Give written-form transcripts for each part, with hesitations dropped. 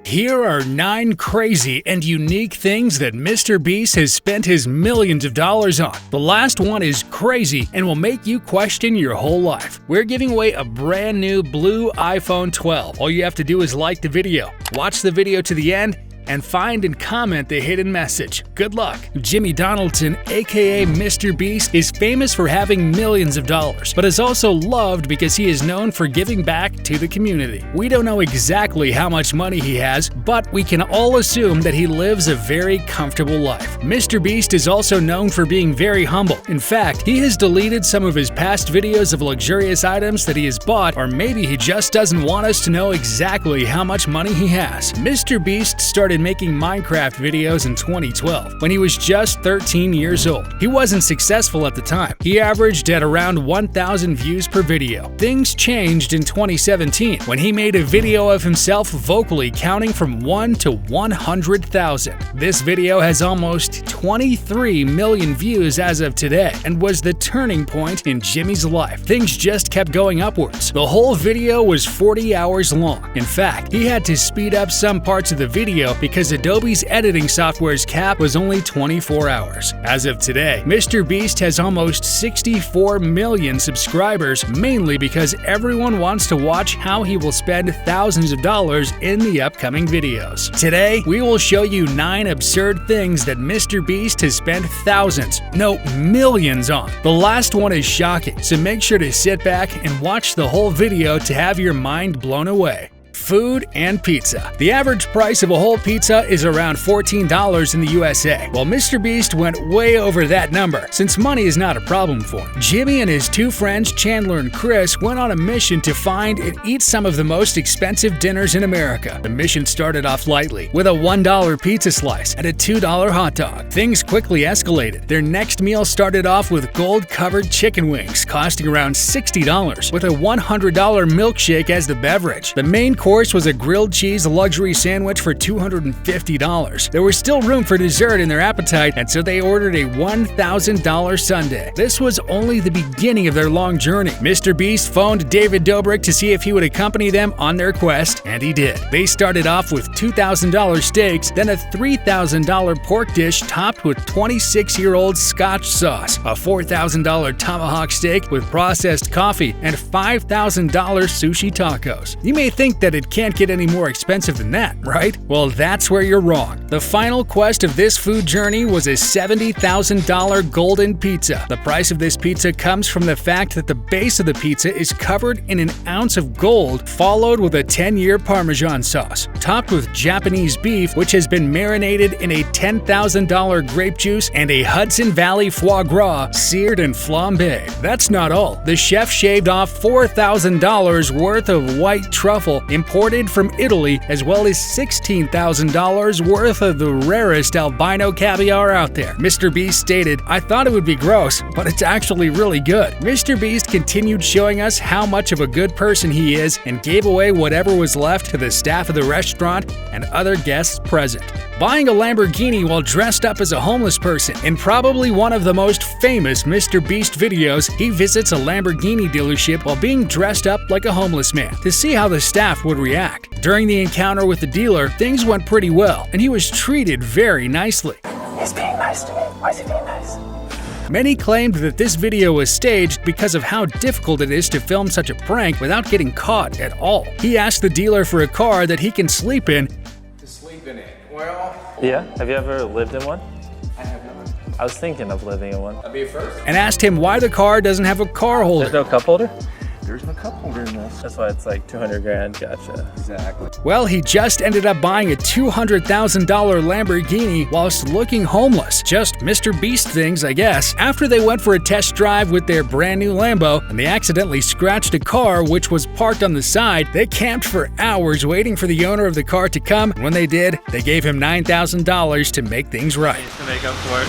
Here are 9 crazy and unique things that MrBeast has spent his millions of dollars on. The last one is crazy and will make you question your whole life. We're giving away a brand new blue iPhone 12. All you have to do is like the video, watch the video to the end, and find and comment the hidden message. Good luck. Jimmy Donaldson, aka MrBeast, is famous for having millions of dollars, but is also loved because he is known for giving back to the community. We don't know exactly how much money he has, but we can all assume that he lives a very comfortable life. MrBeast is also known for being very humble. In fact, he has deleted some of his past videos of luxurious items that he has bought, or maybe he just doesn't want us to know exactly how much money he has. MrBeast started making Minecraft videos in 2012 when he was just 13 years old. He wasn't successful at the time. He averaged at around 1,000 views per video. Things changed in 2017 when he made a video of himself vocally counting from 1 to 100,000. This video has almost 23 million views as of today and was the turning point in Jimmy's life. Things just kept going upwards. The whole video was 40 hours long. In fact, he had to speed up some parts of the video because Adobe's editing software's cap was only 24 hours. As of today, MrBeast has almost 64 million subscribers, mainly because everyone wants to watch how he will spend thousands of dollars in the upcoming videos. Today, we will show you 9 absurd things that MrBeast has spent thousands, no, millions on. The last one is shocking, so make sure to sit back and watch the whole video to have your mind blown away. Food and pizza. The average price of a whole pizza is around $14 in the USA, while MrBeast went way over that number, since money is not a problem for him. Jimmy and his 2 friends, Chandler and Chris, went on a mission to find and eat some of the most expensive dinners in America. The mission started off lightly, with a $1 pizza slice and a $2 hot dog. Things quickly escalated. Their next meal started off with gold-covered chicken wings, costing around $60, with a $100 milkshake as the beverage. The main course was a grilled cheese luxury sandwich for $250. There was still room for dessert in their appetite, and so they ordered a $1,000 sundae. This was only the beginning of their long journey. MrBeast phoned David Dobrik to see if he would accompany them on their quest, and he did. They started off with $2,000 steaks, then a $3,000 pork dish topped with 26-year-old Scotch sauce, a $4,000 tomahawk steak with processed coffee, and $5,000 sushi tacos. You may think that it can't get any more expensive than that, right? Well, that's where you're wrong. The final quest of this food journey was a $70,000 golden pizza. The price of this pizza comes from the fact that the base of the pizza is covered in an ounce of gold, followed with a 10-year Parmesan sauce, topped with Japanese beef, which has been marinated in a $10,000 grape juice, and a Hudson Valley foie gras, seared and flambéed. That's not all. The chef shaved off $4,000 worth of white truffle imported from Italy, as well as $16,000 worth of the rarest albino caviar out there. MrBeast stated, "I thought it would be gross, but it's actually really good." MrBeast continued showing us how much of a good person he is and gave away whatever was left to the staff of the restaurant and other guests present. Buying a Lamborghini while dressed up as a homeless person. In probably one of the most famous MrBeast videos, he visits a Lamborghini dealership while being dressed up like a homeless man to see how the staff would react. During the encounter with the dealer, things went pretty well, and he was treated very nicely. He's being nice to me. Why is he being nice? Many claimed that this video was staged because of how difficult it is to film such a prank without getting caught at all. He asked the dealer for a car that he can sleep in. To sleep in it? Well... Yeah? Have you ever lived in one? I have not. I was thinking of living in one. That'd be a first. And asked him why the car doesn't have a car holder. There's no cup holder? There's no cup holder in this. That's why it's like 200 grand. Gotcha. Exactly. Well, he just ended up buying a $200,000 Lamborghini whilst looking homeless. Just MrBeast things, I guess. After they went for a test drive with their brand new Lambo and they accidentally scratched a car which was parked on the side, they camped for hours waiting for the owner of the car to come. And when they did, they gave him $9,000 to make things right. To make up for it.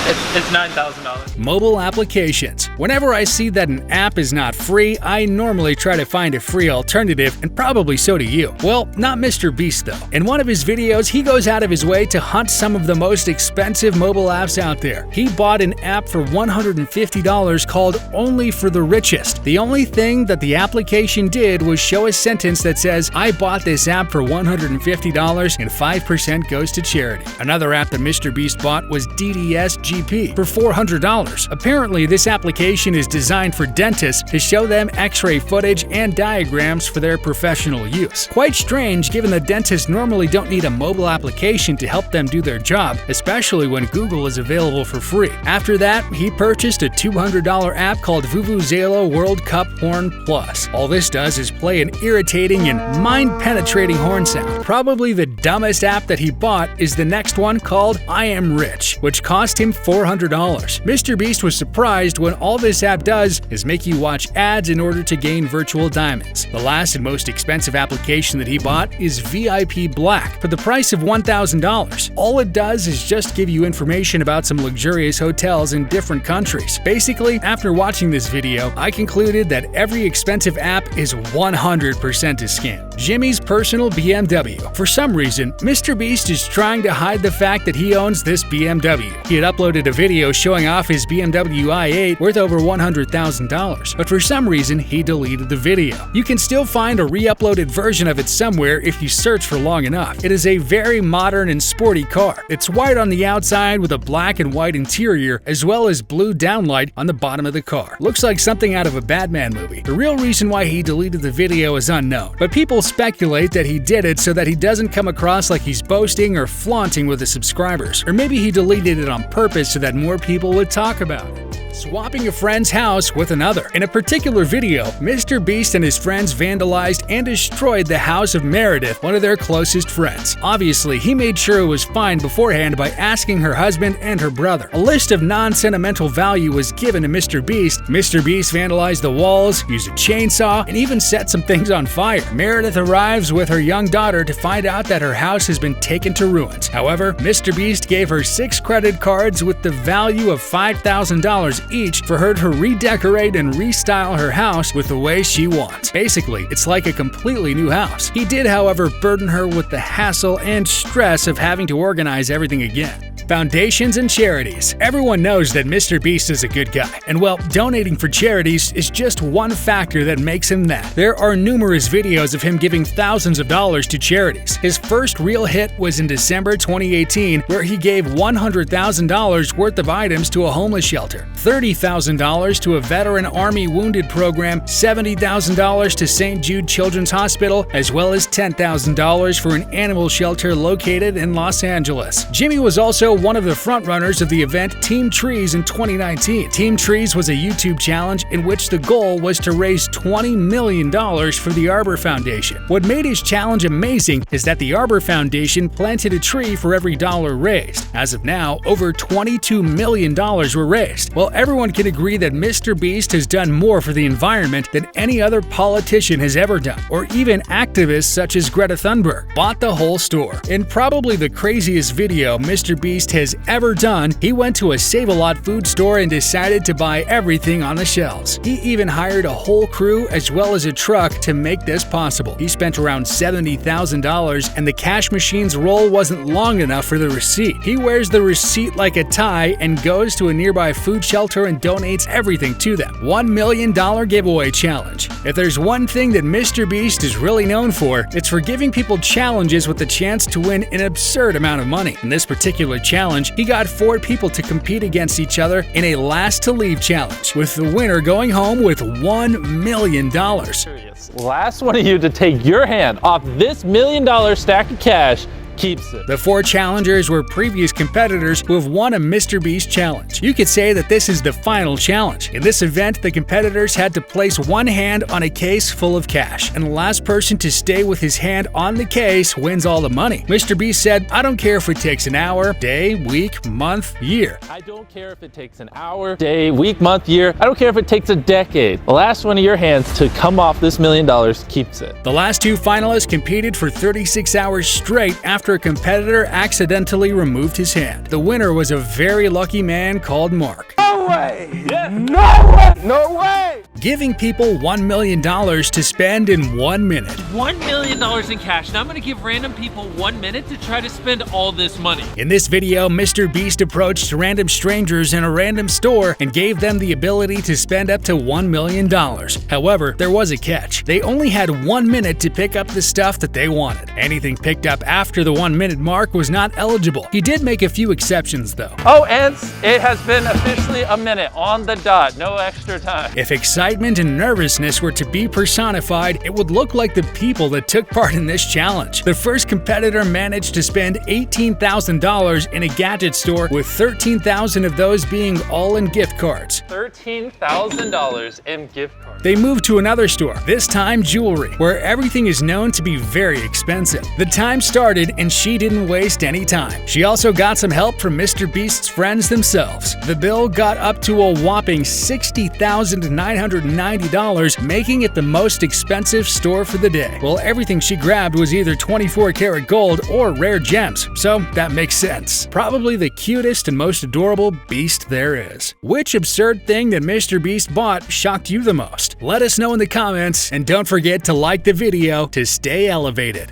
It's $9,000. Mobile applications. Whenever I see that an app is not free, I normally try to find a free alternative, and probably so do you. Well, not MrBeast though. In one of his videos, he goes out of his way to hunt some of the most expensive mobile apps out there. He bought an app for $150 called Only for the Richest. The only thing that the application did was show a sentence that says, "I bought this app for $150 and 5% goes to charity." Another app that MrBeast bought was DDS-GP for $400. Apparently, this application is designed for dentists to show them x-ray footage and diagrams for their professional use. Quite strange, given that dentists normally don't need a mobile application to help them do their job, especially when Google is available for free. After that, he purchased a $200 app called Vuvuzela World Cup Horn Plus. All this does is play an irritating and mind-penetrating horn sound. Probably the dumbest app that he bought is the next one called I Am Rich, which cost him $400. MrBeast was surprised when all this app does is make you watch ads in order to gain virtual diamonds. The last and most expensive application that he bought is VIP Black for the price of $1,000. All it does is just give you information about some luxurious hotels in different countries. Basically, after watching this video, I concluded that every expensive app is 100% a scam. Jimmy's personal BMW. For some reason, MrBeast is trying to hide the fact that he owns this BMW. He had uploaded a video showing off his BMW i8 worth over $100,000, but for some reason he deleted the video. You can still find a re-uploaded version of it somewhere if you search for long enough. It is a very modern and sporty car. It's white on the outside with a black and white interior, as well as blue downlight on the bottom of the car. Looks like something out of a Batman movie. The real reason why he deleted the video is unknown, but people speculate that he did it so that he doesn't come across like he's boasting or flaunting with his subscribers. Or maybe he deleted it on purpose so that more people would talk about it. Swapping a friend's house with another. In a particular video, MrBeast and his friends vandalized and destroyed the house of Meredith, one of their closest friends. Obviously, he made sure it was fine beforehand by asking her husband and her brother. A list of non-sentimental value was given to MrBeast. MrBeast vandalized the walls, used a chainsaw, and even set some things on fire. Meredith arrives with her young daughter to find out that her house has been taken to ruins. However, MrBeast gave her 6 credit cards with the value of $5,000 each for her to redecorate and restyle her house with the way she wants. Basically, it's like a completely new house. He did, however, burden her with the hassle and stress of having to organize everything again. Foundations and charities. Everyone knows that MrBeast is a good guy, and well, donating for charities is just one factor that makes him that. There are numerous videos of him giving thousands of dollars to charities. His first real hit was in December 2018, where he gave $100,000 worth of items to a homeless shelter, $30,000 to a veteran Army wounded program, $70,000 to St. Jude Children's Hospital, as well as $10,000 for an animal shelter located in Los Angeles. Jimmy was also one of the frontrunners of the event Team Trees in 2019. Team Trees was a YouTube challenge in which the goal was to raise $20 million for the Arbor Foundation. What made his challenge amazing is that the Arbor Foundation planted a tree for every dollar raised. As of now, over $22 million were raised. Well, everyone can agree that MrBeast has done more for the environment than any other politician has ever done, or even activists such as Greta Thunberg. Bought the whole store. In probably the craziest video MrBeast has ever done, he went to a Save-A-Lot food store and decided to buy everything on the shelves. He even hired a whole crew as well as a truck to make this possible. He spent around $70,000 and the cash machine's roll wasn't long enough for the receipt. He wears the receipt like a tie and goes to a nearby food shelter and donates everything to them. $1 million giveaway challenge. If there's one thing that MrBeast is really known for, it's for giving people challenges with the chance to win an absurd amount of money. In this particular challenge, he got 4 people to compete against each other in a last-to-leave challenge, with the winner going home with $1 million. Last one of you to take your hand off this $1 million stack of cash keeps it. The 4 challengers were previous competitors who have won a MrBeast challenge. You could say that this is the final challenge. In this event, the competitors had to place one hand on a case full of cash, and the last person to stay with his hand on the case wins all the money. MrBeast said, "I don't care if it takes an hour, day, week, month, year. I don't care if it takes an hour, day, week, month, year. I don't care if it takes a decade. The last one of your hands to come off this $1 million keeps it." The last 2 finalists competed for 36 hours straight after after a competitor accidentally removed his hand. The winner was a very lucky man called Mark. No way! No way! No way! Giving people $1 million to spend in 1 minute. $1 million in cash. Now I'm gonna give random people 1 minute to try to spend all this money. In this video, MrBeast approached random strangers in a random store and gave them the ability to spend up to $1 million. However, there was a catch. They only had 1 minute to pick up the stuff that they wanted. Anything picked up after the 1 minute mark was not eligible. He did make a few exceptions though. Oh, and it has been officially a minute on the dot. No extra time. If excitement and nervousness were to be personified, it would look like the people that took part in this challenge. The first competitor managed to spend $18,000 in a gadget store, with $13,000 of those being all in gift cards. $13,000 in gift cards. They moved to another store, this time jewelry, where everything is known to be very expensive. The time started and she didn't waste any time. She also got some help from MrBeast's friends themselves. The bill got up to a whopping $60,990, making it the most expensive store for the day. Well, everything she grabbed was either 24-karat gold or rare gems, so that makes sense. Probably the cutest and most adorable beast there is. Which absurd thing that MrBeast bought shocked you the most? Let us know in the comments, and don't forget to like the video to stay elevated.